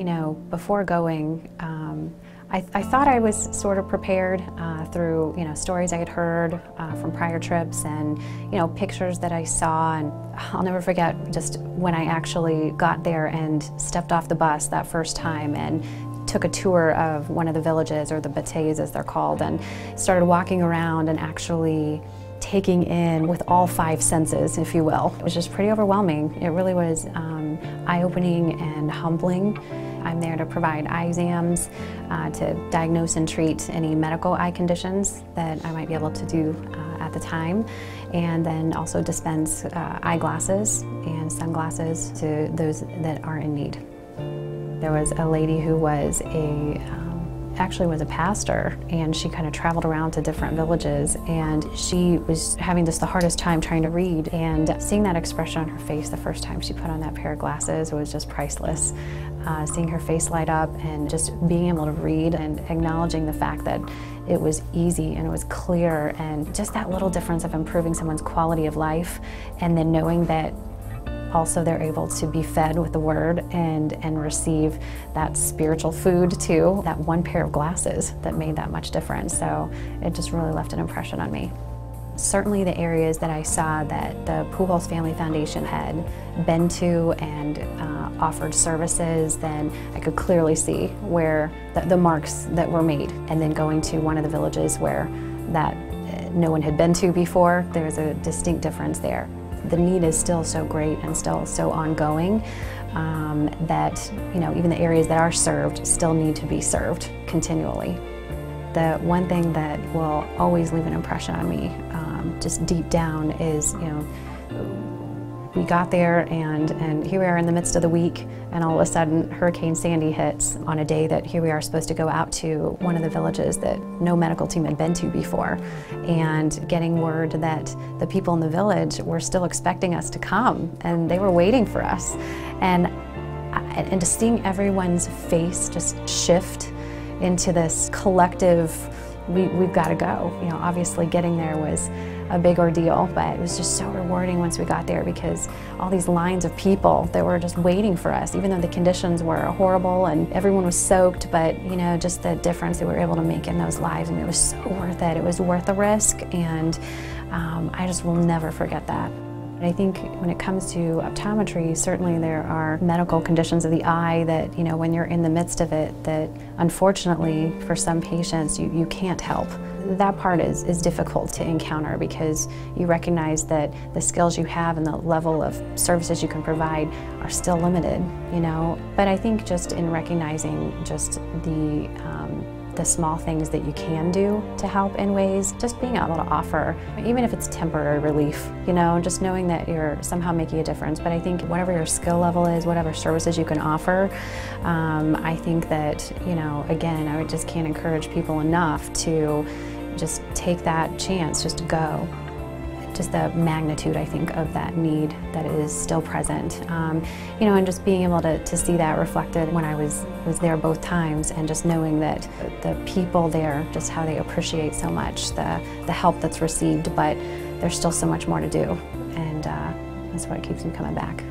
You know, before going, I thought I was sort of prepared through, you know, stories I had heard from prior trips and, you know, pictures that I saw. And I'll never forget just when I actually got there and stepped off the bus that first time and took a tour of one of the villages, or the bateys as they're called, and started walking around and actually taking in with all 5 senses, if you will. It was just pretty overwhelming. It really was eye-opening and humbling. I'm there to provide eye exams, to diagnose and treat any medical eye conditions that I might be able to do at the time, and then also dispense eyeglasses and sunglasses to those that are in need. There was a lady who was actually was a pastor, and she kind of traveled around to different villages, and she was having just the hardest time trying to read, and seeing that expression on her face the first time she put on that pair of glasses was just priceless. Seeing her face light up and just being able to read and acknowledging the fact that it was easy and it was clear, and just that little difference of improving someone's quality of life, and then knowing that also they're able to be fed with the Word and receive that spiritual food too. That one pair of glasses that made that much difference. So it just really left an impression on me. Certainly the areas that I saw that the Pujols Family Foundation had been to and offered services, then I could clearly see where the marks that were made. And then going to one of the villages where that no one had been to before, there's a distinct difference there. The need is still so great and still so ongoing that, you know, even the areas that are served still need to be served continually. The one thing that will always leave an impression on me, just deep down, is, you know, we got there and here we are in the midst of the week, and all of a sudden Hurricane Sandy hits on a day that here we are supposed to go out to one of the villages that no medical team had been to before, and getting word that the people in the village were still expecting us to come and they were waiting for us. And just seeing everyone's face just shift into this collective, we've got to go. You know, obviously getting there was a big ordeal, but it was just so rewarding once we got there, because all these lines of people that were just waiting for us, even though the conditions were horrible and everyone was soaked, but, you know, just the difference that we were able to make in those lives, I mean, it was so worth it. It was worth the risk, and I just will never forget that. I think when it comes to optometry, certainly there are medical conditions of the eye that, you know, when you're in the midst of it, that unfortunately for some patients you can't help. That part is difficult to encounter, because you recognize that the skills you have and the level of services you can provide are still limited, you know. But I think just in recognizing just the small things that you can do to help in ways, just being able to offer, even if it's temporary relief, you know, just knowing that you're somehow making a difference. But I think whatever your skill level is, whatever services you can offer, I think that, you know, again, I just can't encourage people enough to just take that chance, just to go. Just the magnitude, I think, of that need that is still present. You know, and just being able to see that reflected when I was there both times, and just knowing that the people there, just how they appreciate so much the help that's received, but there's still so much more to do, and that's what keeps me coming back.